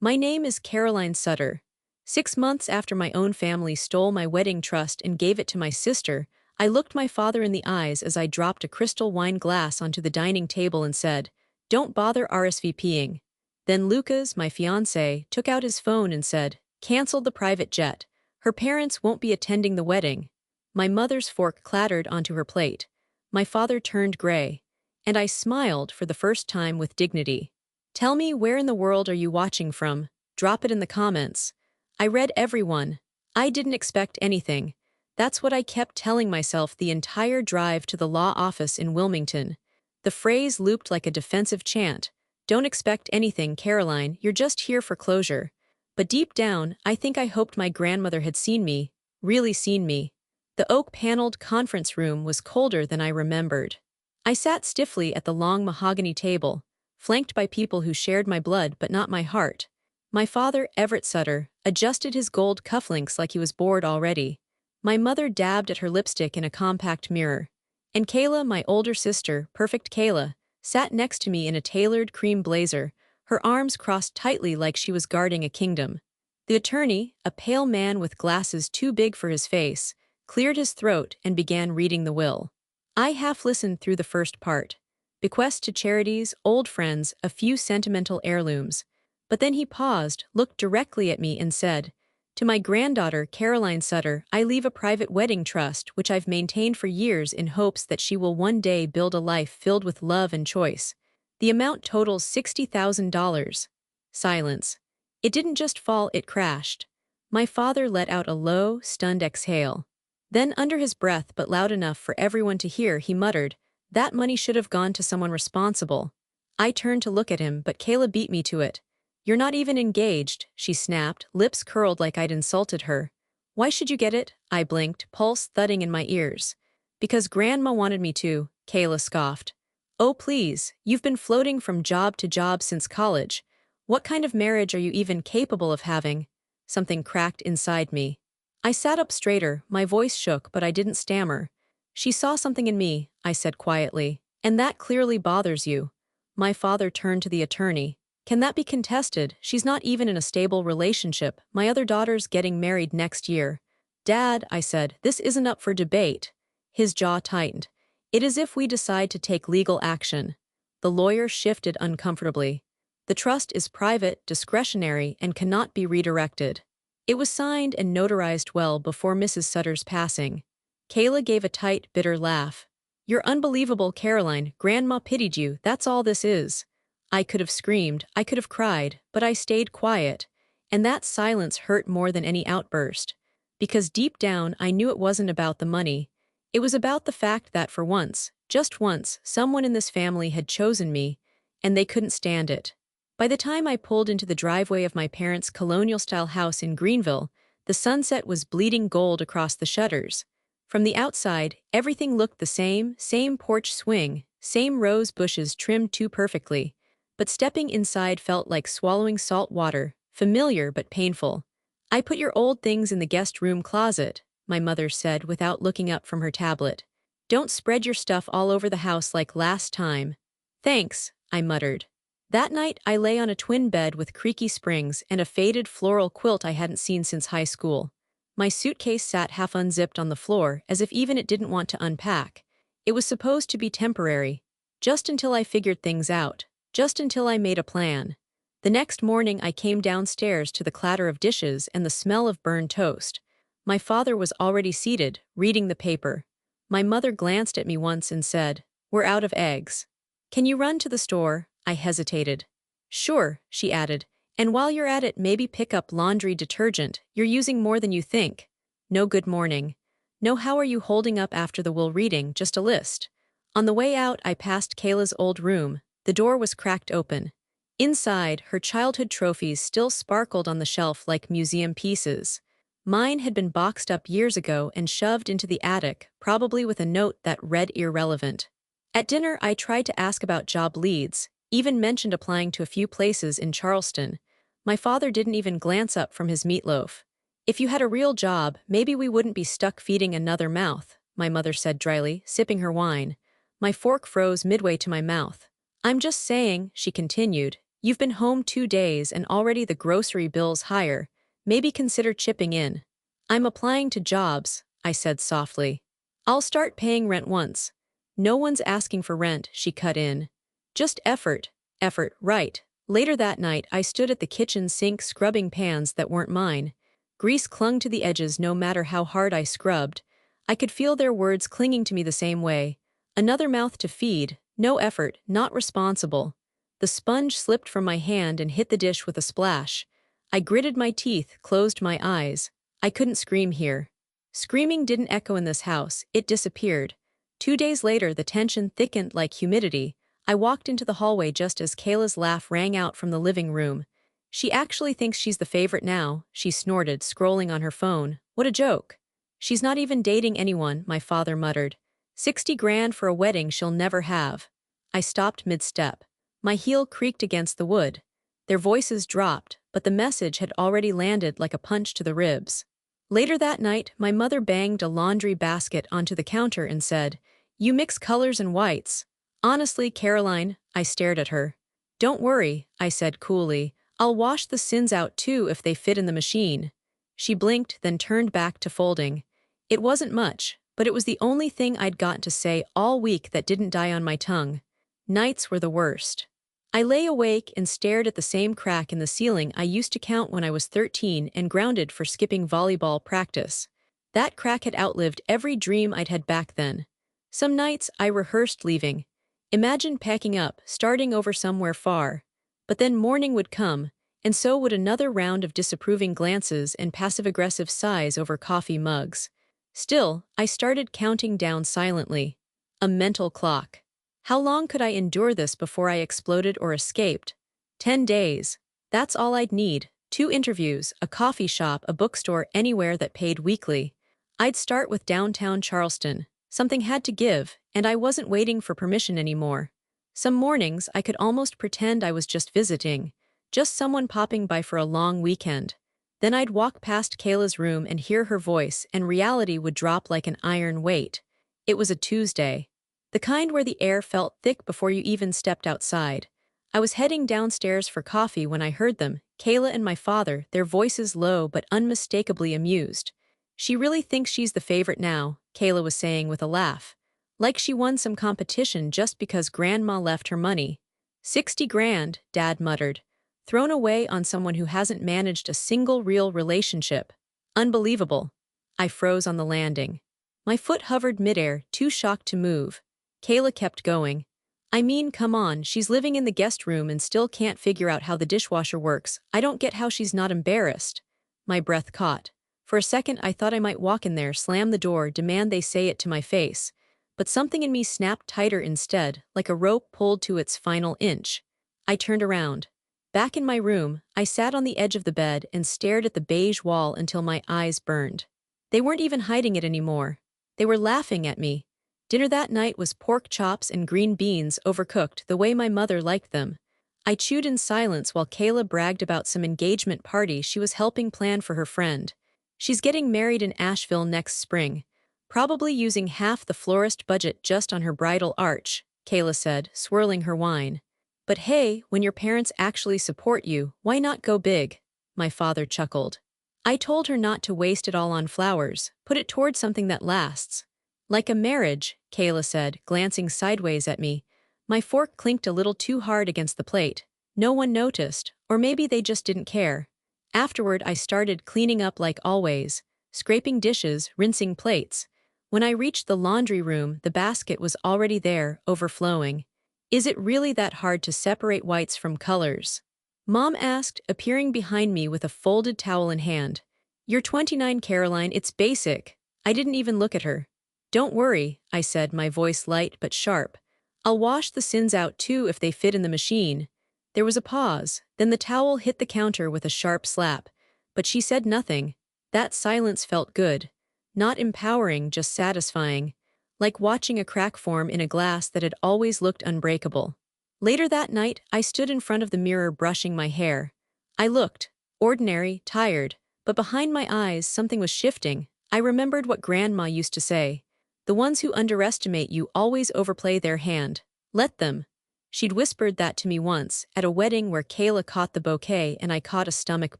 My name is Caroline Sutter. 6 months after my own family stole my wedding trust and gave it to my sister, I looked my father in the eyes as I dropped a crystal wine glass onto the dining table and said, "Don't bother RSVPing." Then Lucas, my fiancé, took out his phone and said, "Cancel the private jet. Her parents won't be attending the wedding." My mother's fork clattered onto her plate. My father turned gray, and I smiled for the first time with dignity. "Tell me, where in the world are you watching from? Drop it in the comments." I read everyone. I didn't expect anything. That's what I kept telling myself the entire drive to the law office in Wilmington. The phrase looped like a defensive chant. "Don't expect anything, Caroline, you're just here for closure." But deep down, I think I hoped my grandmother had seen me, really seen me. The oak-paneled conference room was colder than I remembered. I sat stiffly at the long mahogany table, flanked by people who shared my blood but not my heart. My father, Everett Sutter, adjusted his gold cufflinks like he was bored already. My mother dabbed at her lipstick in a compact mirror. And Kayla, my older sister, perfect Kayla, sat next to me in a tailored cream blazer, her arms crossed tightly like she was guarding a kingdom. The attorney, a pale man with glasses too big for his face, cleared his throat and began reading the will. I half-listened through the first part. Bequest to charities, old friends, a few sentimental heirlooms. But then he paused, looked directly at me and said, "To my granddaughter, Caroline Sutter, I leave a private wedding trust which I've maintained for years in hopes that she will one day build a life filled with love and choice. The amount totals $60,000. Silence. It didn't just fall, it crashed. My father let out a low, stunned exhale. Then, under his breath but loud enough for everyone to hear, he muttered, "That money should have gone to someone responsible." I turned to look at him, but Kayla beat me to it. "You're not even engaged," she snapped, lips curled like I'd insulted her. "Why should you get it?" I blinked, pulse thudding in my ears. "Because Grandma wanted me to," Kayla scoffed. "Oh please, you've been floating from job to job since college. What kind of marriage are you even capable of having?" Something cracked inside me. I sat up straighter, my voice shook, but I didn't stammer. "She saw something in me," I said quietly, "and that clearly bothers you." My father turned to the attorney. "Can that be contested? She's not even in a stable relationship. My other daughter's getting married next year." "Dad," I said, "this isn't up for debate." His jaw tightened. "It is if we decide to take legal action." The lawyer shifted uncomfortably. "The trust is private, discretionary, and cannot be redirected." It was signed and notarized well before Mrs. Sutter's passing. Kayla gave a tight, bitter laugh. "You're unbelievable, Caroline. Grandma pitied you, that's all this is." I could have screamed, I could have cried, but I stayed quiet. And that silence hurt more than any outburst. Because deep down, I knew it wasn't about the money. It was about the fact that for once, just once, someone in this family had chosen me, and they couldn't stand it. By the time I pulled into the driveway of my parents' colonial-style house in Greenville, the sunset was bleeding gold across the shutters. From the outside, everything looked the same porch swing, same rose bushes trimmed too perfectly. But stepping inside felt like swallowing salt water, familiar but painful. "I put your old things in the guest room closet," my mother said without looking up from her tablet. "Don't spread your stuff all over the house like last time." "Thanks," I muttered. That night, I lay on a twin bed with creaky springs and a faded floral quilt I hadn't seen since high school. My suitcase sat half unzipped on the floor, as if even it didn't want to unpack. It was supposed to be temporary, just until I figured things out, just until I made a plan. The next morning, I came downstairs to the clatter of dishes and the smell of burned toast. My father was already seated, reading the paper. My mother glanced at me once and said, "We're out of eggs." "Can you run to the store?" I hesitated. "Sure," she added, "and while you're at it, maybe pick up laundry detergent. You're using more than you think." No good morning. No how are you holding up after the will reading, just a list. On the way out, I passed Kayla's old room. The door was cracked open. Inside, her childhood trophies still sparkled on the shelf like museum pieces. Mine had been boxed up years ago and shoved into the attic, probably with a note that read irrelevant. At dinner, I tried to ask about job leads, even mentioned applying to a few places in Charleston. My father didn't even glance up from his meatloaf. "If you had a real job, maybe we wouldn't be stuck feeding another mouth," my mother said dryly, sipping her wine. My fork froze midway to my mouth. "I'm just saying," she continued, You've been home 2 days and already the grocery bill's higher. Maybe consider chipping in. I'm applying to jobs, I said softly. I'll start paying rent once. No one's asking for rent, she cut in. Just effort. Effort, right. Later that night, I stood at the kitchen sink scrubbing pans that weren't mine. Grease clung to the edges no matter how hard I scrubbed. I could feel their words clinging to me the same way. Another mouth to feed, no effort, not responsible. The sponge slipped from my hand and hit the dish with a splash. I gritted my teeth, closed my eyes. I couldn't scream here. Screaming didn't echo in this house, it disappeared. 2 days later, the tension thickened like humidity. I walked into the hallway just as Kayla's laugh rang out from the living room. She actually thinks she's the favorite now, she snorted, scrolling on her phone. What a joke. She's not even dating anyone, my father muttered. 60 grand for a wedding she'll never have. I stopped mid-step. My heel creaked against the wood. Their voices dropped, but the message had already landed like a punch to the ribs. Later that night, my mother banged a laundry basket onto the counter and said, "You mix colors and whites." Honestly, Caroline, I stared at her. "Don't worry," I said coolly. "I'll wash the sins out too if they fit in the machine." She blinked, then turned back to folding. It wasn't much, but it was the only thing I'd gotten to say all week that didn't die on my tongue. Nights were the worst. I lay awake and stared at the same crack in the ceiling I used to count when I was 13 and grounded for skipping volleyball practice. That crack had outlived every dream I'd had back then. Some nights I rehearsed leaving. Imagine packing up, starting over somewhere far. But then morning would come, and so would another round of disapproving glances and passive-aggressive sighs over coffee mugs. Still, I started counting down silently. A mental clock. How long could I endure this before I exploded or escaped? 10 days. That's all I'd need. 2 interviews, a coffee shop, a bookstore, anywhere that paid weekly. I'd start with downtown Charleston. Something had to give, and I wasn't waiting for permission anymore. Some mornings I could almost pretend I was just visiting, just someone popping by for a long weekend. Then I'd walk past Kayla's room and hear her voice, and reality would drop like an iron weight. It was a Tuesday. The kind where the air felt thick before you even stepped outside. I was heading downstairs for coffee when I heard them, Kayla and my father, their voices low but unmistakably amused. "She really thinks she's the favorite now," Kayla was saying with a laugh. "Like she won some competition just because Grandma left her money." 60 grand, Dad muttered. "Thrown away on someone who hasn't managed a single real relationship. Unbelievable." I froze on the landing. My foot hovered midair, too shocked to move. Kayla kept going. "I mean, come on, she's living in the guest room and still can't figure out how the dishwasher works. I don't get how she's not embarrassed." My breath caught. For a second I thought I might walk in there, slam the door, demand they say it to my face. But something in me snapped tighter instead, like a rope pulled to its final inch. I turned around. Back in my room, I sat on the edge of the bed and stared at the beige wall until my eyes burned. They weren't even hiding it anymore. They were laughing at me. Dinner that night was pork chops and green beans overcooked the way my mother liked them. I chewed in silence while Kayla bragged about some engagement party she was helping plan for her friend. "She's getting married in Asheville next spring. Probably using half the florist budget just on her bridal arch," Kayla said, swirling her wine. "But hey, when your parents actually support you, why not go big?" My father chuckled. "I told her not to waste it all on flowers, put it toward something that lasts." "Like a marriage," Kayla said, glancing sideways at me. My fork clinked a little too hard against the plate. No one noticed, or maybe they just didn't care. Afterward, I started cleaning up like always, scraping dishes, rinsing plates. When I reached the laundry room, the basket was already there, overflowing. "Is it really that hard to separate whites from colors?" Mom asked, appearing behind me with a folded towel in hand. "You're 29, Caroline, it's basic." I didn't even look at her. "Don't worry," I said, my voice light but sharp. "I'll wash the sins out too if they fit in the machine." There was a pause, then the towel hit the counter with a sharp slap. But she said nothing. That silence felt good. Not empowering, just satisfying. Like watching a crack form in a glass that had always looked unbreakable. Later that night, I stood in front of the mirror brushing my hair. I looked, ordinary, tired, but behind my eyes something was shifting. I remembered what Grandma used to say. "The ones who underestimate you always overplay their hand. Let them." She'd whispered that to me once, at a wedding where Kayla caught the bouquet and I caught a stomach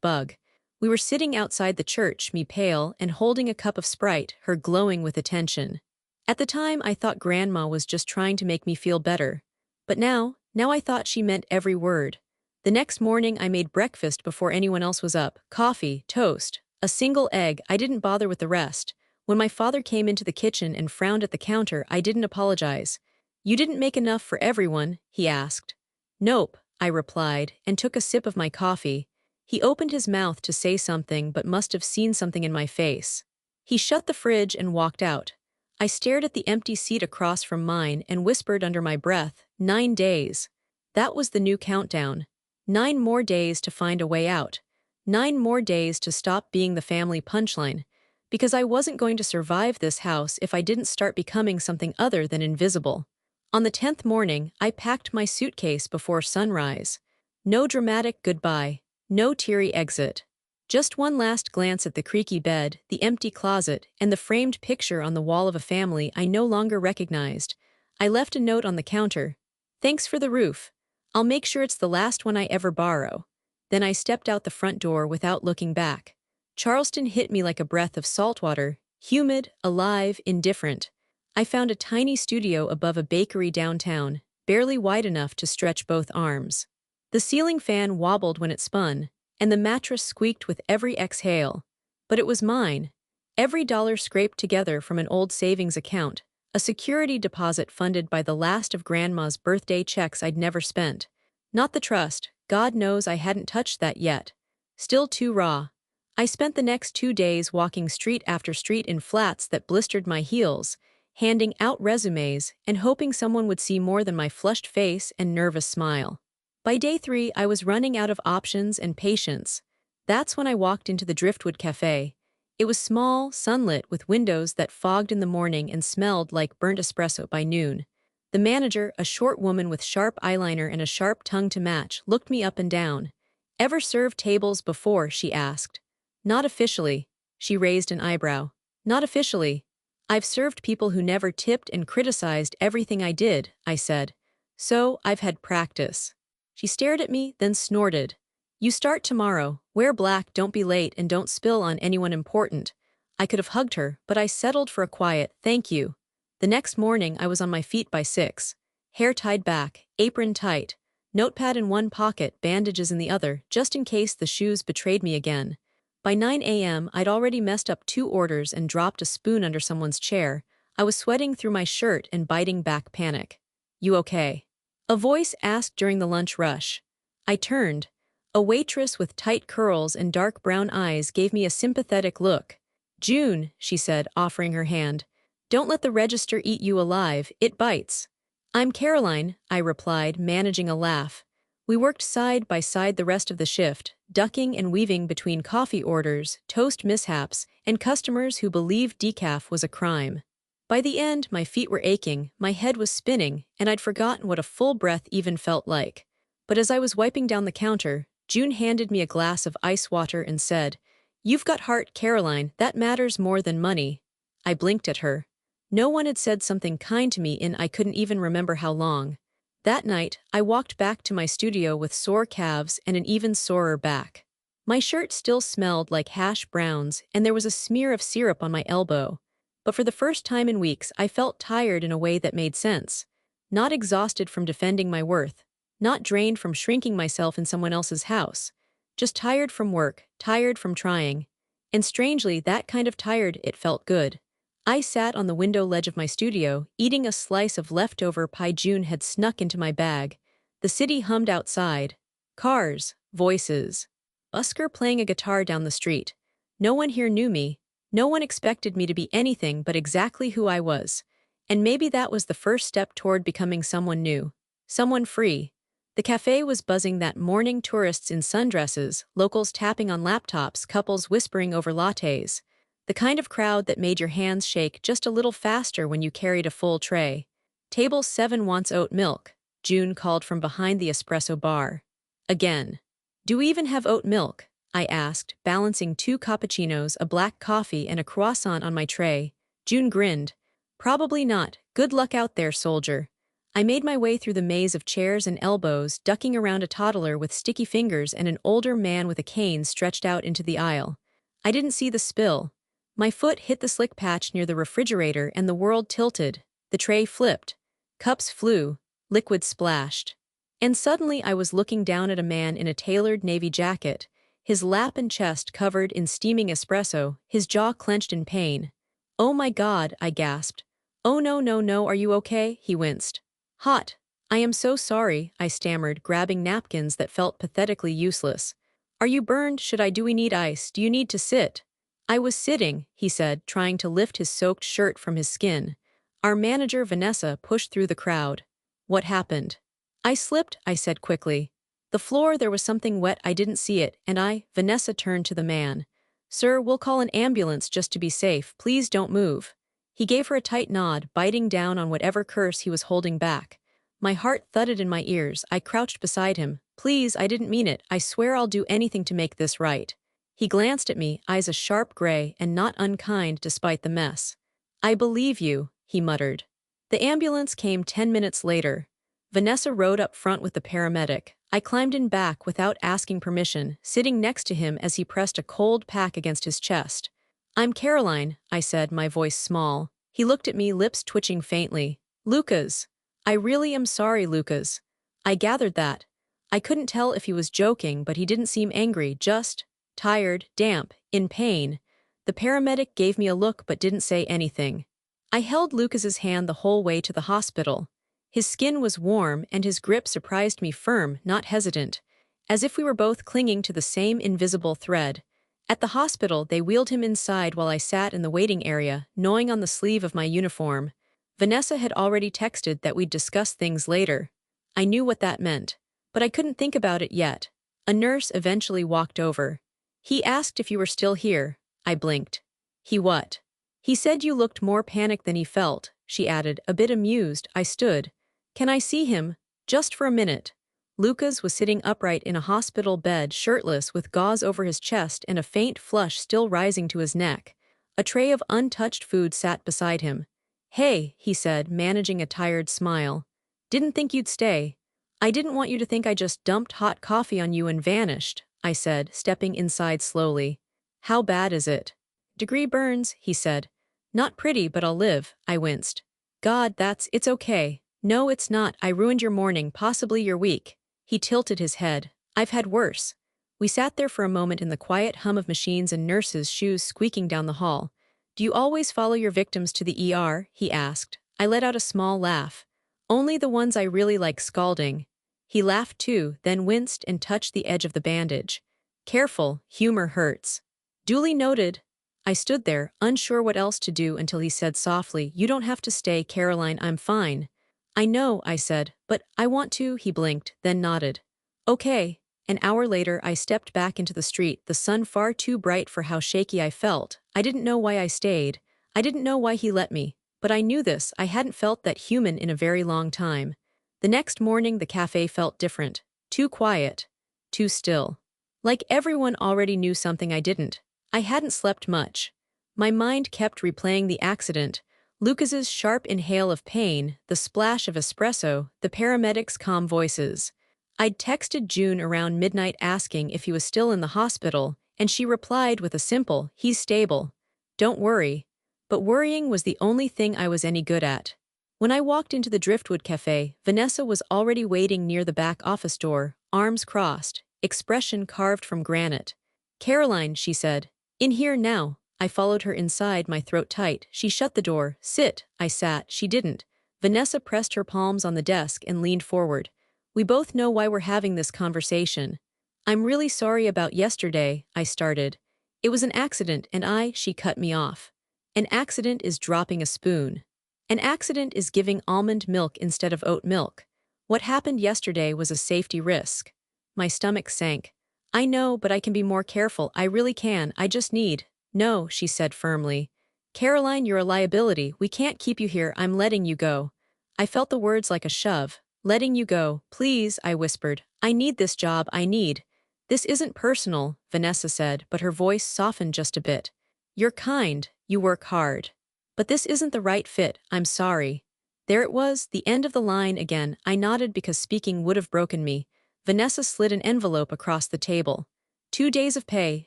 bug. We were sitting outside the church, me pale and holding a cup of Sprite, her glowing with attention. At the time, I thought Grandma was just trying to make me feel better. But now I thought she meant every word. The next morning, I made breakfast before anyone else was up. Coffee, toast, a single egg. I didn't bother with the rest. When my father came into the kitchen and frowned at the counter, I didn't apologize. "You didn't make enough for everyone?" he asked. "Nope," I replied, and took a sip of my coffee. He opened his mouth to say something but must have seen something in my face. He shut the fridge and walked out. I stared at the empty seat across from mine and whispered under my breath, 9 days. That was the new countdown. 9 more days to find a way out. 9 more days to stop being the family punchline. Because I wasn't going to survive this house if I didn't start becoming something other than invisible. On the 10th morning, I packed my suitcase before sunrise. No dramatic goodbye, no teary exit. Just one last glance at the creaky bed, the empty closet, and the framed picture on the wall of a family I no longer recognized. I left a note on the counter. "Thanks for the roof. I'll make sure it's the last one I ever borrow." Then I stepped out the front door without looking back. Charleston hit me like a breath of salt water, humid, alive, indifferent. I found a tiny studio above a bakery downtown, barely wide enough to stretch both arms. The ceiling fan wobbled when it spun, and the mattress squeaked with every exhale. But it was mine. Every dollar scraped together from an old savings account, a security deposit funded by the last of Grandma's birthday checks I'd never spent. Not the trust, God knows I hadn't touched that yet. Still too raw. I spent the next 2 days walking street after street in flats that blistered my heels, handing out resumes and hoping someone would see more than my flushed face and nervous smile. By day 3, I was running out of options and patience. That's when I walked into the Driftwood Cafe. It was small, sunlit, with windows that fogged in the morning and smelled like burnt espresso by noon. The manager, a short woman with sharp eyeliner and a sharp tongue to match, looked me up and down. "Ever served tables before?" she asked. "Not officially." She raised an eyebrow. "Not officially. I've served people who never tipped and criticized everything I did," I said. "So, I've had practice." She stared at me, then snorted. "You start tomorrow. Wear black, don't be late, and don't spill on anyone important." I could have hugged her, but I settled for a quiet, "Thank you." The next morning, I was on my feet by 6. Hair tied back, apron tight, notepad in one pocket, bandages in the other, just in case the shoes betrayed me again. By 9 a.m., I'd already messed up 2 orders and dropped a spoon under someone's chair. I was sweating through my shirt and biting back panic. "You okay?" a voice asked during the lunch rush. I turned. A waitress with tight curls and dark brown eyes gave me a sympathetic look. "June," she said, offering her hand. "Don't let the register eat you alive, it bites." "I'm Caroline," I replied, managing a laugh. We worked side by side the rest of the shift, ducking and weaving between coffee orders, toast mishaps, and customers who believed decaf was a crime. By the end, my feet were aching, my head was spinning, and I'd forgotten what a full breath even felt like. But as I was wiping down the counter, June handed me a glass of ice water and said, "You've got heart, Caroline, that matters more than money." I blinked at her. No one had said something kind to me in I couldn't even remember how long. That night, I walked back to my studio with sore calves and an even sorer back. My shirt still smelled like hash browns, and there was a smear of syrup on my elbow. But for the first time in weeks, I felt tired in a way that made sense. Not exhausted from defending my worth. Not drained from shrinking myself in someone else's house. Just tired from work, tired from trying. And strangely, that kind of tired, it felt good. I sat on the window ledge of my studio, eating a slice of leftover pie June had snuck into my bag. The city hummed outside. Cars, voices. Busker playing a guitar down the street. No one here knew me. No one expected me to be anything but exactly who I was. And maybe that was the first step toward becoming someone new. Someone free. The cafe was buzzing that morning, tourists in sundresses, locals tapping on laptops, couples whispering over lattes. The kind of crowd that made your hands shake just a little faster when you carried a full tray. "Table 7 wants oat milk," June called from behind the espresso bar. Again. "Do we even have oat milk?" I asked, balancing 2 cappuccinos, a black coffee, and a croissant on my tray. June grinned. "Probably not. Good luck out there, soldier." I made my way through the maze of chairs and elbows, ducking around a toddler with sticky fingers and an older man with a cane stretched out into the aisle. I didn't see the spill. My foot hit the slick patch near the refrigerator and the world tilted. The tray flipped. Cups flew. Liquid splashed. And suddenly I was looking down at a man in a tailored navy jacket, his lap and chest covered in steaming espresso, his jaw clenched in pain. "Oh my God," I gasped. "Oh no no no, are you okay?" he winced. "Hot. I am so sorry," I stammered, grabbing napkins that felt pathetically useless. "Are you burned? Do we need ice? Do you need to sit?" "I was sitting," he said, trying to lift his soaked shirt from his skin. Our manager, Vanessa, pushed through the crowd. "What happened?" "I slipped," I said quickly. "The floor, there was something wet, I didn't see it, and Vanessa turned to the man. "Sir, we'll call an ambulance just to be safe, please don't move." He gave her a tight nod, biting down on whatever curse he was holding back. My heart thudded in my ears. I crouched beside him. "Please, I didn't mean it. I swear I'll do anything to make this right." He glanced at me, eyes a sharp gray and not unkind despite the mess. "I believe you," he muttered. The ambulance came 10 minutes later. Vanessa rode up front with the paramedic. I climbed in back without asking permission, sitting next to him as he pressed a cold pack against his chest. "I'm Caroline," I said, my voice small. He looked at me, lips twitching faintly. "Lucas." "I really am sorry, Lucas." I gathered that. I couldn't tell if he was joking, but he didn't seem angry, just tired, damp, in pain. The paramedic gave me a look but didn't say anything. I held Lucas's hand the whole way to the hospital. His skin was warm and his grip surprised me, firm, not hesitant, as if we were both clinging to the same invisible thread. At the hospital, they wheeled him inside while I sat in the waiting area, gnawing on the sleeve of my uniform. Vanessa had already texted that we'd discuss things later. I knew what that meant, but I couldn't think about it yet. A nurse eventually walked over. "He asked if you were still here." I blinked. "He what?" "He said you looked more panicked than he felt," she added, a bit amused. I stood. "Can I see him? Just for a minute." Lucas was sitting upright in a hospital bed, shirtless, with gauze over his chest and a faint flush still rising to his neck. A tray of untouched food sat beside him. "Hey," he said, managing a tired smile. "Didn't think you'd stay." "I didn't want you to think I just dumped hot coffee on you and vanished," I said, stepping inside slowly. "How bad is it?" "Degree burns," he said. "Not pretty, but I'll live," I winced. "God, it's okay." "No, it's not. I ruined your morning, possibly your week." He tilted his head. "I've had worse." We sat there for a moment in the quiet hum of machines and nurses' shoes squeaking down the hall. "Do you always follow your victims to the ER?" he asked. I let out a small laugh. "Only the ones I really like scalding." He laughed too, then winced and touched the edge of the bandage. "Careful, humor hurts." "Duly noted." I stood there, unsure what else to do, until he said softly, "You don't have to stay, Caroline, I'm fine." "I know," I said, "but I want to." He blinked, then nodded. "Okay." An hour later, I stepped back into the street, the sun far too bright for how shaky I felt. I didn't know why I stayed. I didn't know why he let me. But I knew this, I hadn't felt that human in a very long time. The next morning, the cafe felt different. Too quiet. Too still. Like everyone already knew something I didn't. I hadn't slept much. My mind kept replaying the accident. Lucas's sharp inhale of pain, the splash of espresso, the paramedics' calm voices. I'd texted June around midnight asking if he was still in the hospital, and she replied with a simple, "He's stable. Don't worry." But worrying was the only thing I was any good at. When I walked into the Driftwood Cafe, Vanessa was already waiting near the back office door, arms crossed, expression carved from granite. "Caroline," she said. "In here now." I followed her inside, my throat tight. She shut the door. "Sit." I sat. She didn't. Vanessa pressed her palms on the desk and leaned forward. "We both know why we're having this conversation." "I'm really sorry about yesterday," I started. "It was an accident and she cut me off. An accident is dropping a spoon. An accident is giving almond milk instead of oat milk. What happened yesterday was a safety risk." My stomach sank. "I know, but I can be more careful. I really can. I just need—" "No," she said firmly. "Caroline, you're a liability. We can't keep you here. I'm letting you go." I felt the words like a shove. "Letting you go. Please," I whispered. "I need this job. I need—" "This isn't personal," Vanessa said, but her voice softened just a bit. "You're kind. You work hard. But this isn't the right fit. I'm sorry." There it was, the end of the line again. I nodded because speaking would have broken me. Vanessa slid an envelope across the table. 2 days of pay,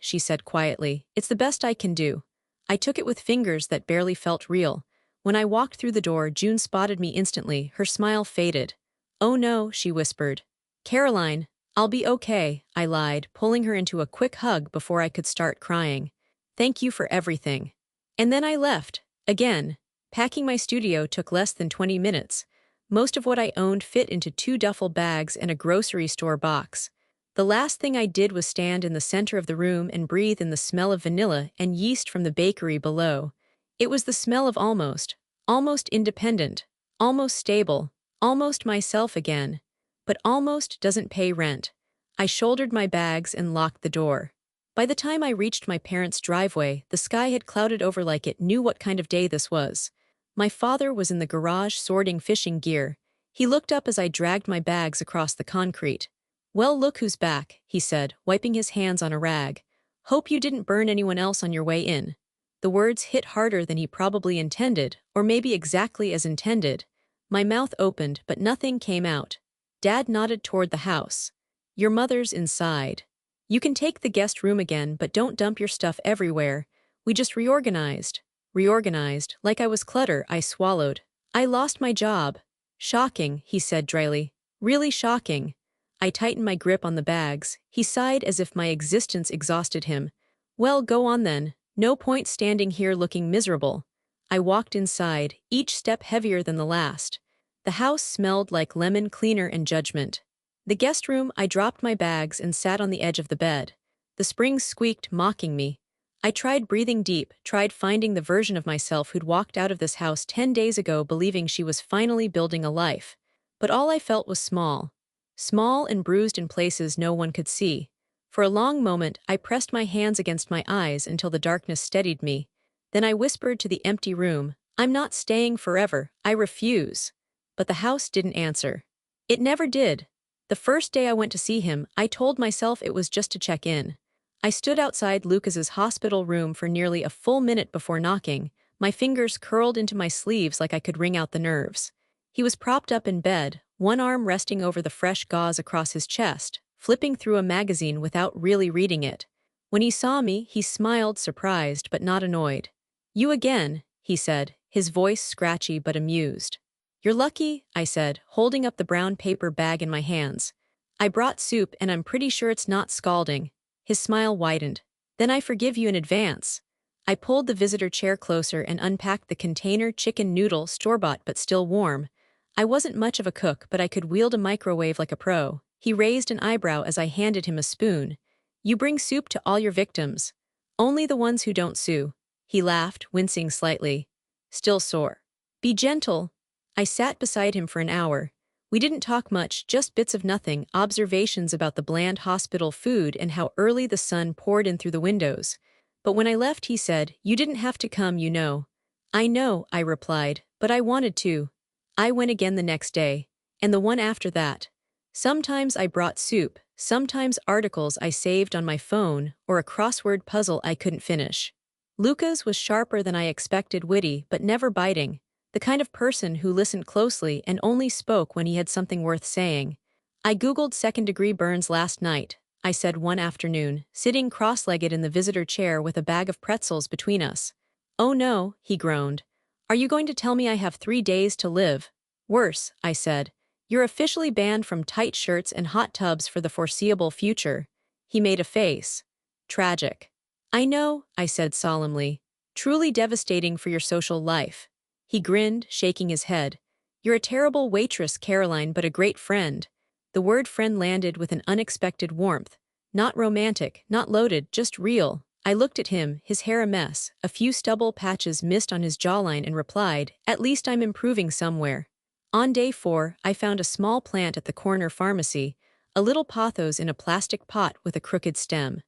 she said quietly. It's the best I can do. I took it with fingers that barely felt real. When I walked through the door, June spotted me instantly. Her smile faded. "Oh no," she whispered. "Caroline, I'll be okay," I lied, pulling her into a quick hug before I could start crying. "Thank you for everything." And then I left. Again. Packing my studio took less than 20 minutes. Most of what I owned fit into 2 duffel bags and a grocery store box. The last thing I did was stand in the center of the room and breathe in the smell of vanilla and yeast from the bakery below. It was the smell of almost independent, almost stable, almost myself again. But almost doesn't pay rent. I shouldered my bags and locked the door. By the time I reached my parents' driveway, the sky had clouded over like it knew what kind of day this was. My father was in the garage sorting fishing gear. He looked up as I dragged my bags across the concrete. "Well, look who's back," he said, wiping his hands on a rag. "Hope you didn't burn anyone else on your way in." The words hit harder than he probably intended, or maybe exactly as intended. My mouth opened, but nothing came out. Dad nodded toward the house. "Your mother's inside. You can take the guest room again, but don't dump your stuff everywhere. We just reorganized." Reorganized, like I was clutter, I swallowed. "I lost my job." "Shocking," he said dryly. "Really shocking." I tightened my grip on the bags. He sighed as if my existence exhausted him. "Well, go on then. No point standing here looking miserable." I walked inside, each step heavier than the last. The house smelled like lemon cleaner and judgment. The guest room, I dropped my bags and sat on the edge of the bed. The springs squeaked, mocking me. I tried breathing deep, tried finding the version of myself who'd walked out of this house 10 days ago believing she was finally building a life. But all I felt was small. Small and bruised in places no one could see. For a long moment, I pressed my hands against my eyes until the darkness steadied me. Then I whispered to the empty room, "I'm not staying forever, I refuse." But the house didn't answer. It never did. The first day I went to see him, I told myself it was just to check in. I stood outside Lucas's hospital room for nearly a full minute before knocking, my fingers curled into my sleeves like I could wring out the nerves. He was propped up in bed, one arm resting over the fresh gauze across his chest, flipping through a magazine without really reading it. When he saw me, he smiled, surprised but not annoyed. "You again," he said, his voice scratchy but amused. "You're lucky," I said, holding up the brown paper bag in my hands. "I brought soup and I'm pretty sure it's not scalding." His smile widened. "Then I forgive you in advance." I pulled the visitor chair closer and unpacked the container chicken noodle, store-bought but still warm. I wasn't much of a cook, but I could wield a microwave like a pro. He raised an eyebrow as I handed him a spoon. "You bring soup to all your victims. Only the ones who don't sue." He laughed, wincing slightly. "Still sore. Be gentle." I sat beside him for an hour. We didn't talk much, just bits of nothing, observations about the bland hospital food and how early the sun poured in through the windows. But when I left, he said, "You didn't have to come, you know." "I know," I replied, "but I wanted to." I went again the next day, and the one after that. Sometimes I brought soup, sometimes articles I saved on my phone, or a crossword puzzle I couldn't finish. Lucas was sharper than I expected, witty but never biting. The kind of person who listened closely and only spoke when he had something worth saying. "I googled second-degree burns last night," I said one afternoon, sitting cross-legged in the visitor chair with a bag of pretzels between us. "Oh no," he groaned. "Are you going to tell me I have 3 days to live?" "Worse," I said. "You're officially banned from tight shirts and hot tubs for the foreseeable future." He made a face. "Tragic." "I know," I said solemnly. "Truly devastating for your social life." He grinned, shaking his head. "You're a terrible waitress, Caroline, but a great friend." The word friend landed with an unexpected warmth. Not romantic, not loaded, just real. I looked at him, his hair a mess, a few stubble patches missed on his jawline, and replied, "At least I'm improving somewhere." On day 4, I found a small plant at the corner pharmacy, a little pothos in a plastic pot with a crooked stem.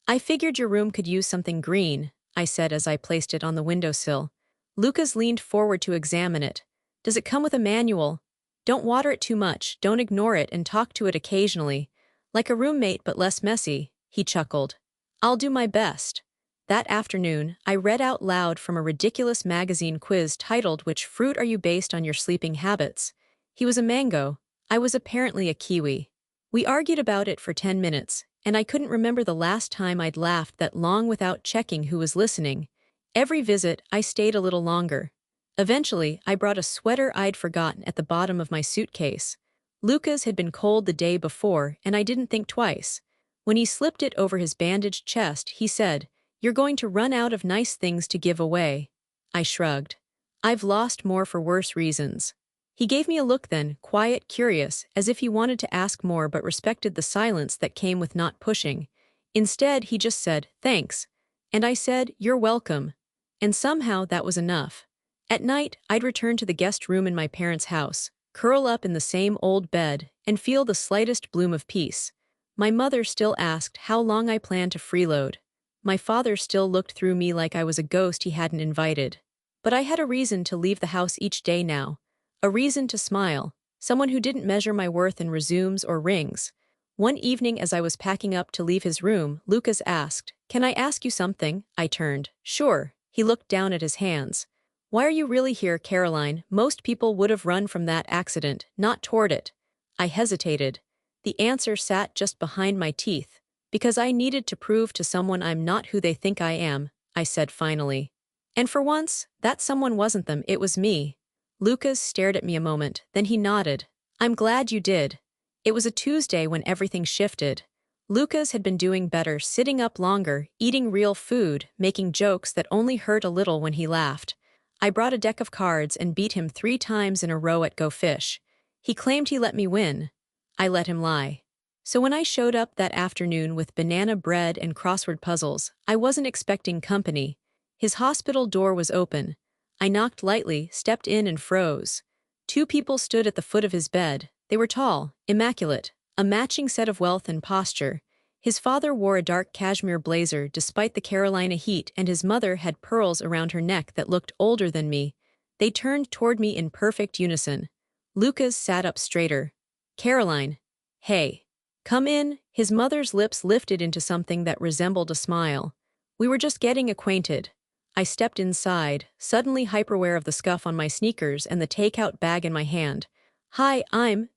"I figured your room could use something green," I said as I placed it on the windowsill. Lucas leaned forward to examine it. "Does it come with a manual?" "Don't water it too much, don't ignore it, and talk to it occasionally. Like a roommate but less messy," he chuckled. "I'll do my best." That afternoon, I read out loud from a ridiculous magazine quiz titled "Which fruit are you based on your sleeping habits?" He was a mango. I was apparently a kiwi. We argued about it for 10 minutes, and I couldn't remember the last time I'd laughed that long without checking who was listening. Every visit, I stayed a little longer. Eventually, I brought a sweater I'd forgotten at the bottom of my suitcase. Luca's had been cold the day before, and I didn't think twice. When he slipped it over his bandaged chest, he said, "You're going to run out of nice things to give away." I shrugged. "I've lost more for worse reasons." He gave me a look then, quiet, curious, as if he wanted to ask more but respected the silence that came with not pushing. Instead, he just said, "Thanks." And I said, "You're welcome." And somehow that was enough. At night, I'd return to the guest room in my parents' house, curl up in the same old bed, and feel the slightest bloom of peace. My mother still asked how long I planned to freeload. My father still looked through me like I was a ghost he hadn't invited. But I had a reason to leave the house each day now. A reason to smile. Someone who didn't measure my worth in resumes or rings. One evening as I was packing up to leave his room, Lucas asked, "Can I ask you something?" I turned. "Sure." He looked down at his hands. "Why are you really here, Caroline? Most people would have run from that accident, not toward it." I hesitated. The answer sat just behind my teeth. "Because I needed to prove to someone I'm not who they think I am," I said finally. And for once, that someone wasn't them, it was me. Lucas stared at me a moment, then he nodded. "I'm glad you did." It was a Tuesday when everything shifted. Lucas had been doing better, sitting up longer, eating real food, making jokes that only hurt a little when he laughed. I brought a deck of cards and beat him 3 times in a row at Go Fish. He claimed he let me win. I let him lie. So when I showed up that afternoon with banana bread and crossword puzzles, I wasn't expecting company. His hospital door was open. I knocked lightly, stepped in and froze. 2 people stood at the foot of his bed. They were tall, immaculate, a matching set of wealth and posture. His father wore a dark cashmere blazer despite the Carolina heat, and his mother had pearls around her neck that looked older than me. They turned toward me in perfect unison. Lucas sat up straighter. "Caroline." "Hey. Come in." His mother's lips lifted into something that resembled a smile. "We were just getting acquainted." I stepped inside, suddenly hyper-aware of the scuff on my sneakers and the takeout bag in my hand. "Hi,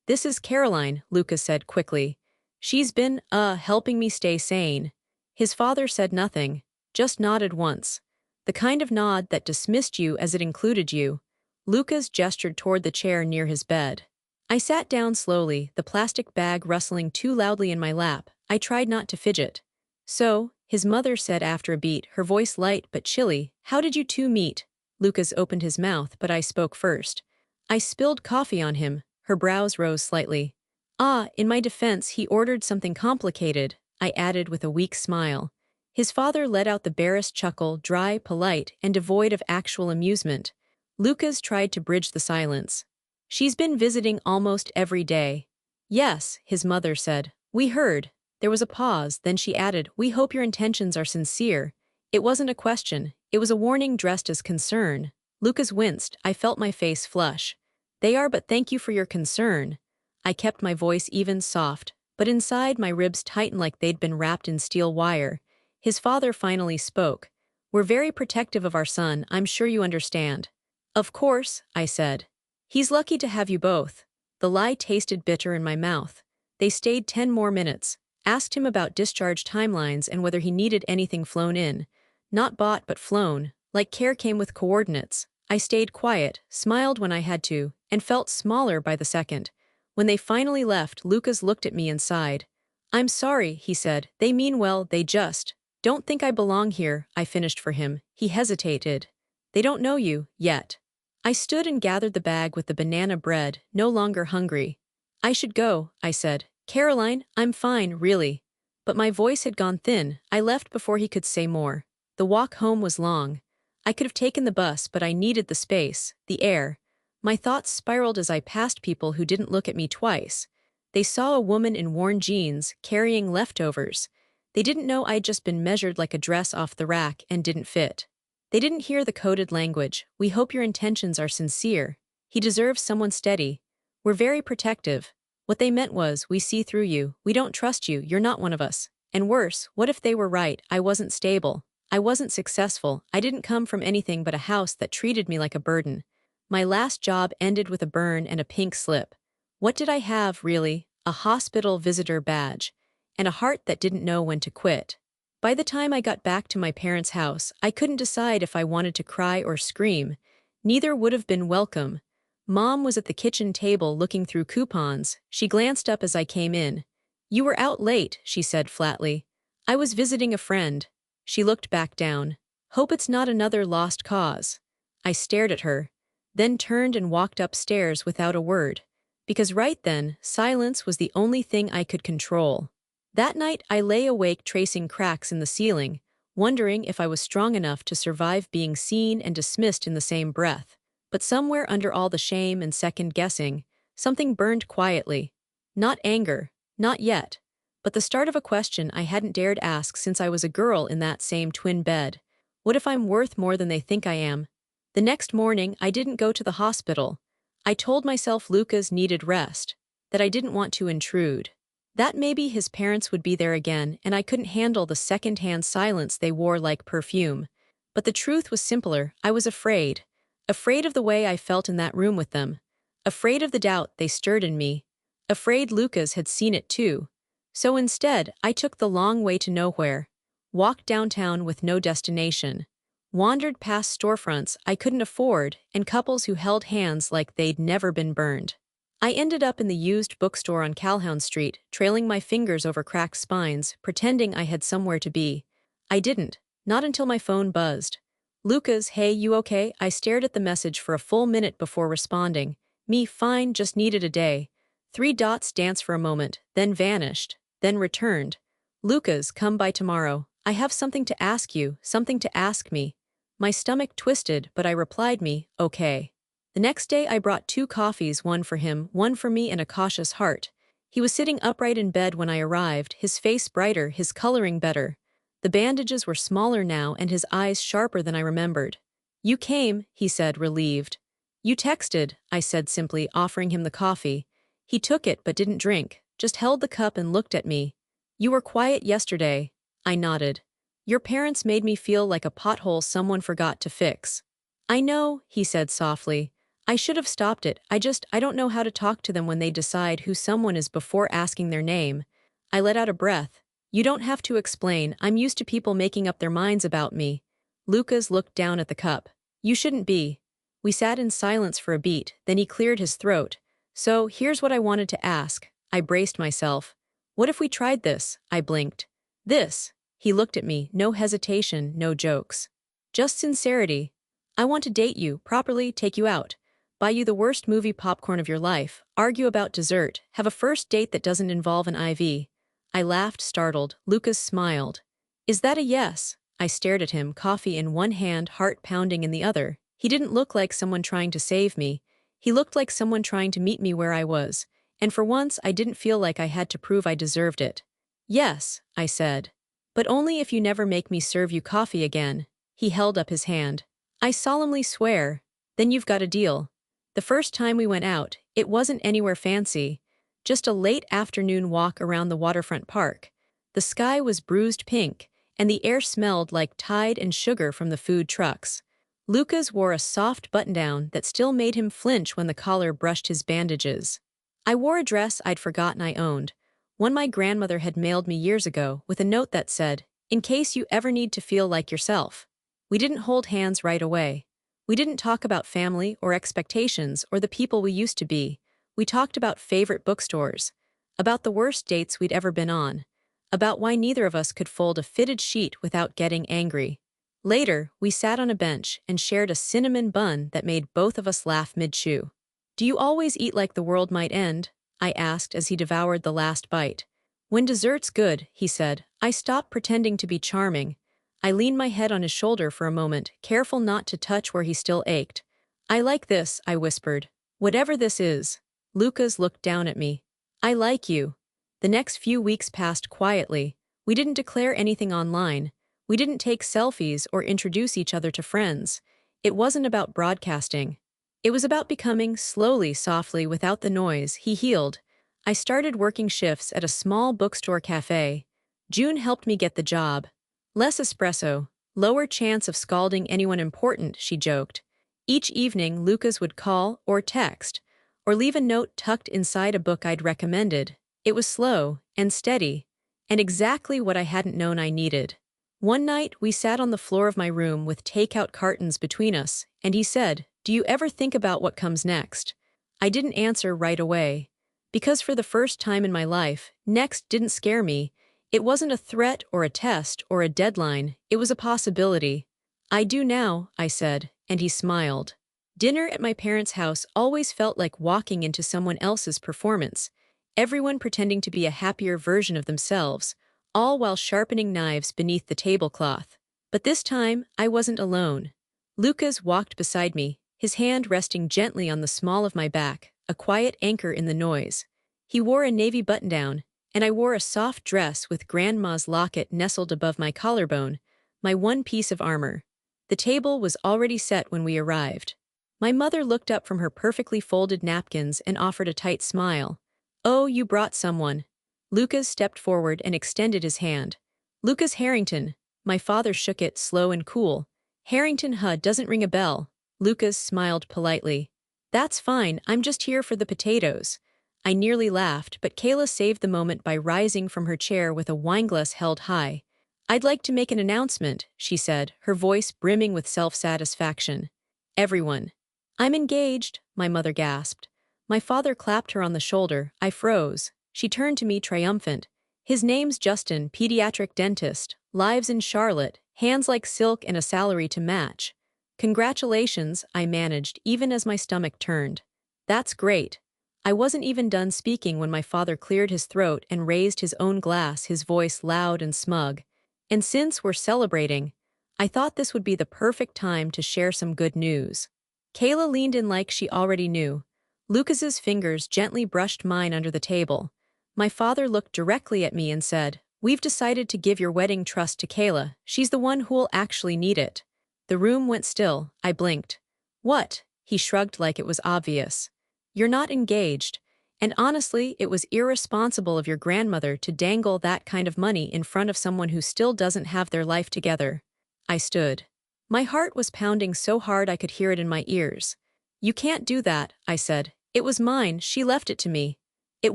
this is Caroline," Lucas said quickly. "She's been, helping me stay sane." His father said nothing, just nodded once. The kind of nod that dismissed you as it included you. Lucas gestured toward the chair near his bed. I sat down slowly, the plastic bag rustling too loudly in my lap. I tried not to fidget. "So," his mother said after a beat, her voice light but chilly, "how did you two meet?" Lucas opened his mouth, but I spoke first. I spilled coffee on him. Her brows rose slightly. In my defense, he ordered something complicated," I added with a weak smile. His father let out the barest chuckle, dry, polite, and devoid of actual amusement. Lucas tried to bridge the silence. "She's been visiting almost every day." "Yes," his mother said. "We heard." There was a pause, then she added, "We hope your intentions are sincere." It wasn't a question, it was a warning dressed as concern. Lucas winced. I felt my face flush. "They are, but thank you for your concern." I kept my voice even, soft, but inside my ribs tightened like they'd been wrapped in steel wire. His father finally spoke. "We're very protective of our son, I'm sure you understand." "Of course," I said. "He's lucky to have you both." The lie tasted bitter in my mouth. They stayed 10 more minutes. Asked him about discharge timelines and whether he needed anything flown in. Not bought but flown, like care came with coordinates. I stayed quiet, smiled when I had to, and felt smaller by the second. When they finally left, Lucas looked at me and sighed. "I'm sorry," he said. "They mean well, they just don't think I belong here," I finished for him. He hesitated. "They don't know you, yet." I stood and gathered the bag with the banana bread, no longer hungry. "I should go," I said. "Caroline, I'm fine, really." But my voice had gone thin. I left before he could say more. The walk home was long. I could have taken the bus, but I needed the space, the air. My thoughts spiraled as I passed people who didn't look at me twice. They saw a woman in worn jeans, carrying leftovers. They didn't know I'd just been measured like a dress off the rack and didn't fit. They didn't hear the coded language. "We hope your intentions are sincere. He deserves someone steady. We're very protective." What they meant was, "We see through you, we don't trust you, you're not one of us." And worse, what if they were right, I wasn't stable. I wasn't successful. I didn't come from anything but a house that treated me like a burden. My last job ended with a burn and a pink slip. What did I have, really? A hospital visitor badge. And a heart that didn't know when to quit. By the time I got back to my parents' house, I couldn't decide if I wanted to cry or scream. Neither would have been welcome. Mom was at the kitchen table looking through coupons. She glanced up as I came in. "You were out late," she said flatly. "I was visiting a friend." She looked back down. "Hope it's not another lost cause." I stared at her, then turned and walked upstairs without a word. Because right then, silence was the only thing I could control. That night, I lay awake tracing cracks in the ceiling, wondering if I was strong enough to survive being seen and dismissed in the same breath. But somewhere under all the shame and second-guessing, something burned quietly. Not anger, not yet, but the start of a question I hadn't dared ask since I was a girl in that same twin bed. What if I'm worth more than they think I am? The next morning, I didn't go to the hospital. I told myself Lucas needed rest, that I didn't want to intrude. That maybe his parents would be there again and I couldn't handle the second-hand silence they wore like perfume. But the truth was simpler. I was afraid. Afraid of the way I felt in that room with them. Afraid of the doubt they stirred in me. Afraid Lucas had seen it too. So instead, I took the long way to nowhere. Walked downtown with no destination. Wandered past storefronts I couldn't afford and couples who held hands like they'd never been burned. I ended up in the used bookstore on Calhoun Street, trailing my fingers over cracked spines, pretending I had somewhere to be. I didn't, not until my phone buzzed. "Lucas, hey, you okay?" I stared at the message for a full minute before responding. "Me, fine, just needed a day." Three dots danced for a moment, then vanished, then returned. "Lucas, come by tomorrow. I have something to ask you, something to ask me." My stomach twisted, but I replied me, "Okay." The next day I brought 2 coffees, one for him, one for me, and a cautious heart. He was sitting upright in bed when I arrived, his face brighter, his coloring better. The bandages were smaller now and his eyes sharper than I remembered. "You came," he said, relieved. "You texted," I said simply, offering him the coffee. He took it but didn't drink, just held the cup and looked at me. "You were quiet yesterday." I nodded. "Your parents made me feel like a pothole someone forgot to fix." "I know," he said softly. "I should have stopped it. I don't know how to talk to them when they decide who someone is before asking their name." I let out a breath. "You don't have to explain. I'm used to people making up their minds about me." Lucas looked down at the cup. "You shouldn't be." We sat in silence for a beat, then he cleared his throat. "So, here's what I wanted to ask." I braced myself. "What if we tried this?" I blinked. "This?" He looked at me, no hesitation, no jokes. Just sincerity. "I want to date you, properly, take you out. Buy you the worst movie popcorn of your life, argue about dessert, have a first date that doesn't involve an IV." I laughed, startled. Lucas smiled. "Is that a yes?" I stared at him, coffee in one hand, heart pounding in the other. He didn't look like someone trying to save me. He looked like someone trying to meet me where I was, and for once I didn't feel like I had to prove I deserved it. "Yes," I said. "But only if you never make me serve you coffee again." He held up his hand. "I solemnly swear." "Then you've got a deal." The first time we went out, it wasn't anywhere fancy. Just a late afternoon walk around the waterfront park. The sky was bruised pink, and the air smelled like Tide and sugar from the food trucks. Lucas wore a soft button-down that still made him flinch when the collar brushed his bandages. I wore a dress I'd forgotten I owned, one my grandmother had mailed me years ago, with a note that said, "In case you ever need to feel like yourself." We didn't hold hands right away. We didn't talk about family or expectations or the people we used to be. We talked about favorite bookstores, about the worst dates we'd ever been on, about why neither of us could fold a fitted sheet without getting angry. Later, we sat on a bench and shared a cinnamon bun that made both of us laugh mid-chew. "Do you always eat like the world might end?" I asked as he devoured the last bite. "When dessert's good," he said. I stopped pretending to be charming. I leaned my head on his shoulder for a moment, careful not to touch where he still ached. "I like this," I whispered. "Whatever this is." Lucas looked down at me. "I like you." The next few weeks passed quietly. We didn't declare anything online. We didn't take selfies or introduce each other to friends. It wasn't about broadcasting. It was about becoming, slowly, softly, without the noise. He healed. I started working shifts at a small bookstore cafe. June helped me get the job. Less espresso, Lower chance of scalding anyone important, she joked. Each evening, Lucas would call or text, or leave a note tucked inside a book I'd recommended. It was slow and steady, and exactly what I hadn't known I needed. One night, we sat on the floor of my room with takeout cartons between us, and he said, "Do you ever think about what comes next?" I didn't answer right away. Because for the first time in my life, next didn't scare me. It wasn't a threat or a test or a deadline, it was a possibility. "I do now," I said, and he smiled. Dinner at my parents' house always felt like walking into someone else's performance, everyone pretending to be a happier version of themselves, all while sharpening knives beneath the tablecloth. But this time, I wasn't alone. Lucas walked beside me, his hand resting gently on the small of my back, a quiet anchor in the noise. He wore a navy button-down, and I wore a soft dress with Grandma's locket nestled above my collarbone, my one piece of armor. The table was already set when we arrived. My mother looked up from her perfectly folded napkins and offered a tight smile. "Oh, you brought someone." Lucas stepped forward and extended his hand. "Lucas Harrington." My father shook it, slow and cool. "Harrington doesn't ring a bell." Lucas smiled politely. "That's fine, I'm just here for the potatoes." I nearly laughed, but Kayla saved the moment by rising from her chair with a wineglass held high. "I'd like to make an announcement," she said, her voice brimming with self-satisfaction. "Everyone." "I'm engaged," my mother gasped. My father clapped her on the shoulder. I froze. She turned to me triumphant. "His name's Justin, pediatric dentist, lives in Charlotte, hands like silk and a salary to match." "Congratulations," I managed, even as my stomach turned. "That's great." I wasn't even done speaking when my father cleared his throat and raised his own glass, his voice loud and smug. "And since we're celebrating, I thought this would be the perfect time to share some good news." Kayla leaned in like she already knew. Lucas's fingers gently brushed mine under the table. My father looked directly at me and said, "We've decided to give your wedding trust to Kayla. She's the one who'll actually need it." The room went still. I blinked. "What?" He shrugged like it was obvious. "You're not engaged. And honestly, it was irresponsible of your grandmother to dangle that kind of money in front of someone who still doesn't have their life together." I stood. My heart was pounding so hard I could hear it in my ears. "You can't do that," I said. "It was mine, she left it to me." "It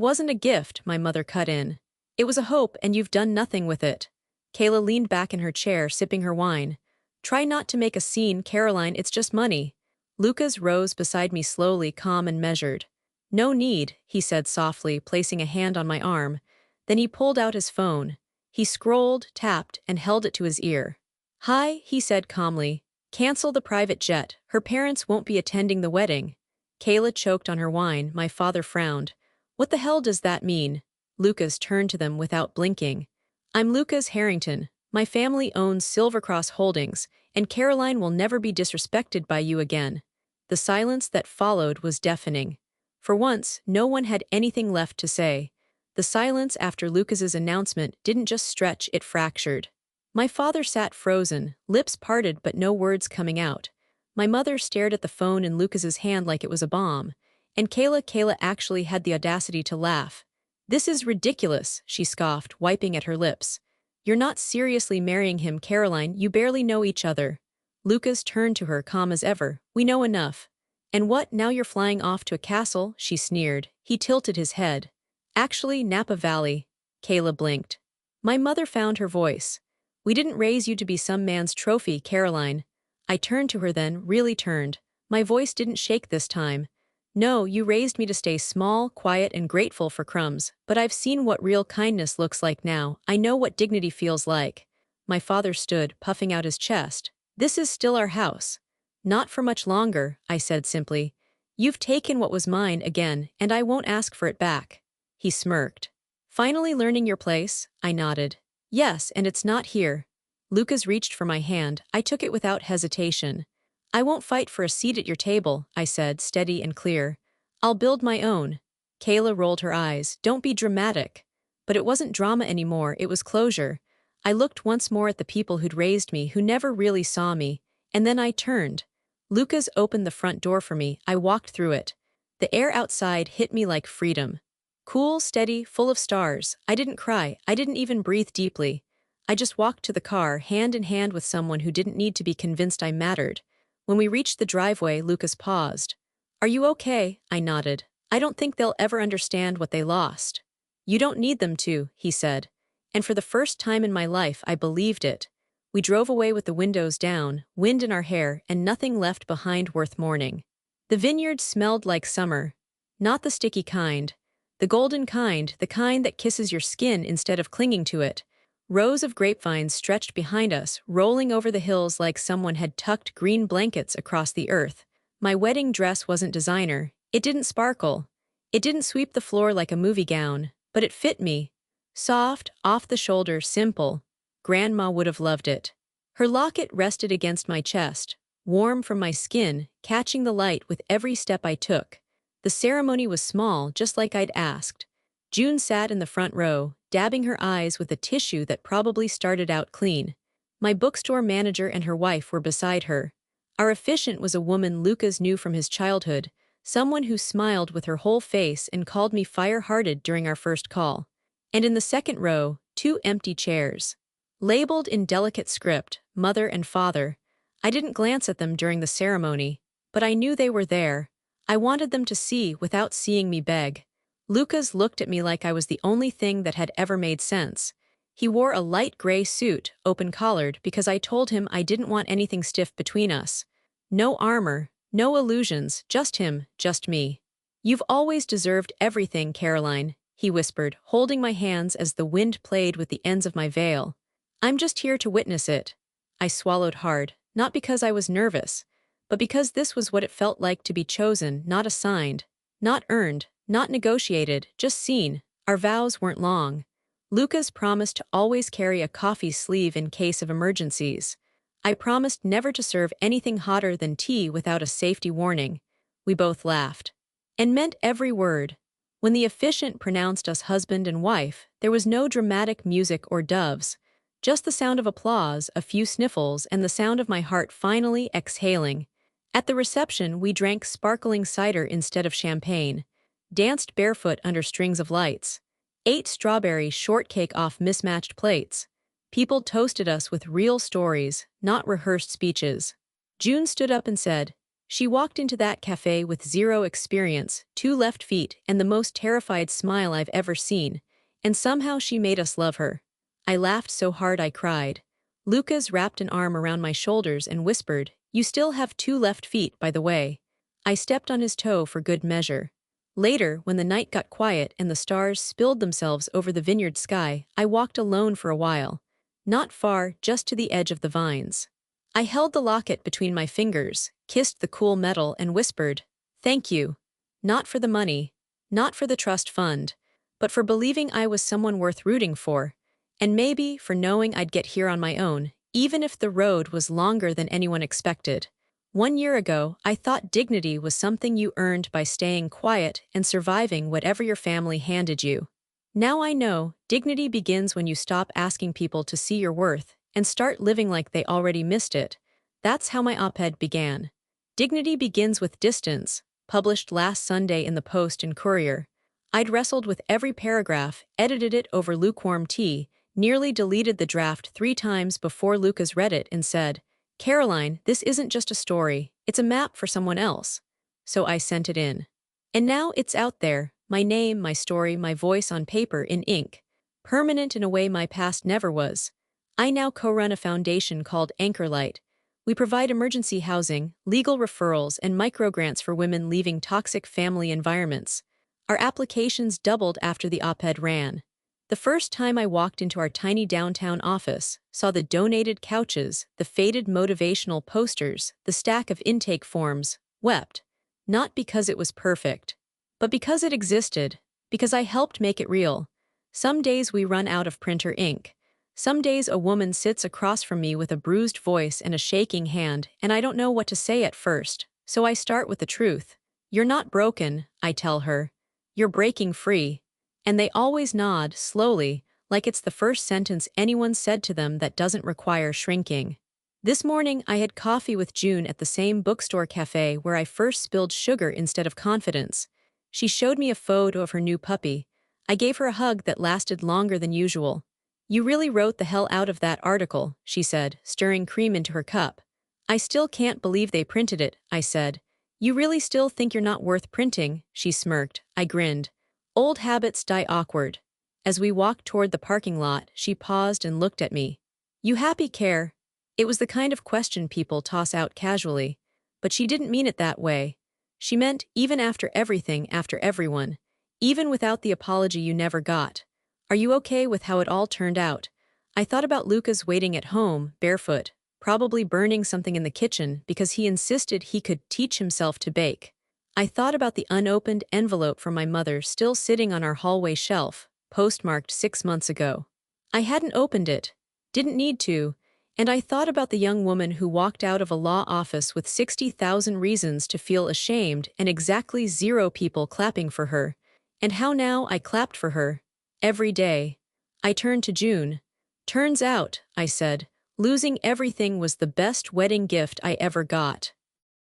wasn't a gift," my mother cut in. "It was a hope, and you've done nothing with it." Kayla leaned back in her chair, sipping her wine. "Try not to make a scene, Caroline, it's just money." Lucas rose beside me slowly, calm and measured. "No need," he said softly, placing a hand on my arm. Then he pulled out his phone. He scrolled, tapped, and held it to his ear. "Hi," he said calmly. "Cancel the private jet. Her parents won't be attending the wedding." Kayla choked on her wine. My father frowned. "What the hell does that mean?" Lucas turned to them without blinking. "I'm Lucas Harrington. My family owns Silvercross Holdings, and Caroline will never be disrespected by you again." The silence that followed was deafening. For once, no one had anything left to say. The silence after Lucas's announcement didn't just stretch, it fractured. My father sat frozen, lips parted but no words coming out. My mother stared at the phone in Lucas's hand like it was a bomb. And Kayla actually had the audacity to laugh. "This is ridiculous," she scoffed, wiping at her lips. "You're not seriously marrying him, Caroline, you barely know each other." Lucas turned to her, calm as ever. "We know enough." "And what, now you're flying off to a castle?" she sneered. He tilted his head. "Actually, Napa Valley." Kayla blinked. My mother found her voice. "We didn't raise you to be some man's trophy, Caroline." I turned to her then, really turned. My voice didn't shake this time. "No, you raised me to stay small, quiet, and grateful for crumbs, but I've seen what real kindness looks like now. I know what dignity feels like." My father stood, puffing out his chest. "This is still our house." "Not for much longer," I said simply. "You've taken what was mine again, and I won't ask for it back." He smirked. "Finally learning your place?" I nodded. "Yes, and it's not here." Lucas reached for my hand. I took it without hesitation. "I won't fight for a seat at your table," I said, steady and clear. "I'll build my own." Kayla rolled her eyes. "Don't be dramatic." But it wasn't drama anymore, it was closure. I looked once more at the people who'd raised me, who never really saw me, and then I turned. Lucas opened the front door for me. I walked through it. The air outside hit me like freedom. Cool, steady, full of stars. I didn't cry. I didn't even breathe deeply. I just walked to the car, hand in hand with someone who didn't need to be convinced I mattered. When we reached the driveway, Lucas paused. "Are you okay?" I nodded. "I don't think they'll ever understand what they lost." "You don't need them to," he said. And for the first time in my life, I believed it. We drove away with the windows down, wind in our hair, and nothing left behind worth mourning. The vineyard smelled like summer. Not the sticky kind. The golden kind, the kind that kisses your skin instead of clinging to it. Rows of grapevines stretched behind us, rolling over the hills like someone had tucked green blankets across the earth. My wedding dress wasn't designer. It didn't sparkle. It didn't sweep the floor like a movie gown, but it fit me. Soft, off the shoulder, simple. Grandma would have loved it. Her locket rested against my chest, warm from my skin, catching the light with every step I took. The ceremony was small, just like I'd asked. June sat in the front row, dabbing her eyes with a tissue that probably started out clean. My bookstore manager and her wife were beside her. Our officiant was a woman Lucas knew from his childhood, someone who smiled with her whole face and called me fire-hearted during our first call. And in the second row, two empty chairs. Labeled in delicate script, mother and father. I didn't glance at them during the ceremony, but I knew they were there. I wanted them to see without seeing me beg. Lucas looked at me like I was the only thing that had ever made sense. He wore a light gray suit, open-collared, because I told him I didn't want anything stiff between us. No armor, no illusions, just him, just me. "You've always deserved everything, Caroline," he whispered, holding my hands as the wind played with the ends of my veil. "I'm just here to witness it." I swallowed hard, not because I was nervous, but because this was what it felt like to be chosen, not assigned, not earned, not negotiated, just seen. Our vows weren't long. Lucas promised to always carry a coffee sleeve in case of emergencies. I promised never to serve anything hotter than tea without a safety warning. We both laughed. And meant every word. When the officiant pronounced us husband and wife, there was no dramatic music or doves. Just the sound of applause, a few sniffles, and the sound of my heart finally exhaling. At the reception, we drank sparkling cider instead of champagne, danced barefoot under strings of lights, ate strawberry shortcake off mismatched plates. People toasted us with real stories, not rehearsed speeches. June stood up and said, she walked into that cafe with zero experience, 2 left feet, and the most terrified smile I've ever seen, and somehow she made us love her. I laughed so hard I cried. Lucas wrapped an arm around my shoulders and whispered, "You still have 2 left feet, by the way." I stepped on his toe for good measure. Later, when the night got quiet and the stars spilled themselves over the vineyard sky, I walked alone for a while. Not far, just to the edge of the vines. I held the locket between my fingers, kissed the cool metal, and whispered, "Thank you. Not for the money, not for the trust fund, but for believing I was someone worth rooting for, and maybe for knowing I'd get here on my own, even if the road was longer than anyone expected." 1 year ago, I thought dignity was something you earned by staying quiet and surviving whatever your family handed you. Now I know, dignity begins when you stop asking people to see your worth and start living like they already missed it. That's how my op-ed began. Dignity begins with distance, published last Sunday in the Post and Courier. I'd wrestled with every paragraph, edited it over lukewarm tea, nearly deleted the draft 3 times before Lucas read it and said, "Caroline, this isn't just a story, it's a map for someone else." So I sent it in. And now it's out there, my name, my story, my voice on paper in ink. Permanent in a way my past never was. I now co-run a foundation called Anchorlight. We provide emergency housing, legal referrals, and microgrants for women leaving toxic family environments. Our applications doubled after the op-ed ran. The first time I walked into our tiny downtown office, saw the donated couches, the faded motivational posters, the stack of intake forms, wept. Not because it was perfect, but because it existed, because I helped make it real. Some days we run out of printer ink. Some days a woman sits across from me with a bruised voice and a shaking hand, and I don't know what to say at first, so I start with the truth. "You're not broken," I tell her. "You're breaking free." And they always nod, slowly, like it's the first sentence anyone said to them that doesn't require shrinking. This morning I had coffee with June at the same bookstore cafe where I first spilled sugar instead of confidence. She showed me a photo of her new puppy. I gave her a hug that lasted longer than usual. You really wrote the hell out of that article, she said, stirring cream into her cup. I still can't believe they printed it, I said. You really still think you're not worth printing, she smirked. I grinned. Old habits die awkward. As we walked toward the parking lot, she paused and looked at me. You happy, Care? It was the kind of question people toss out casually. But she didn't mean it that way. She meant even after everything, after everyone. Even without the apology you never got. Are you okay with how it all turned out? I thought about Lucas waiting at home, barefoot, probably burning something in the kitchen because he insisted he could teach himself to bake. I thought about the unopened envelope from my mother still sitting on our hallway shelf, postmarked 6 months ago. I hadn't opened it, didn't need to, and I thought about the young woman who walked out of a law office with 60,000 reasons to feel ashamed and exactly 0 people clapping for her, and how now I clapped for her. Every day. I turned to June. Turns out, I said, losing everything was the best wedding gift I ever got.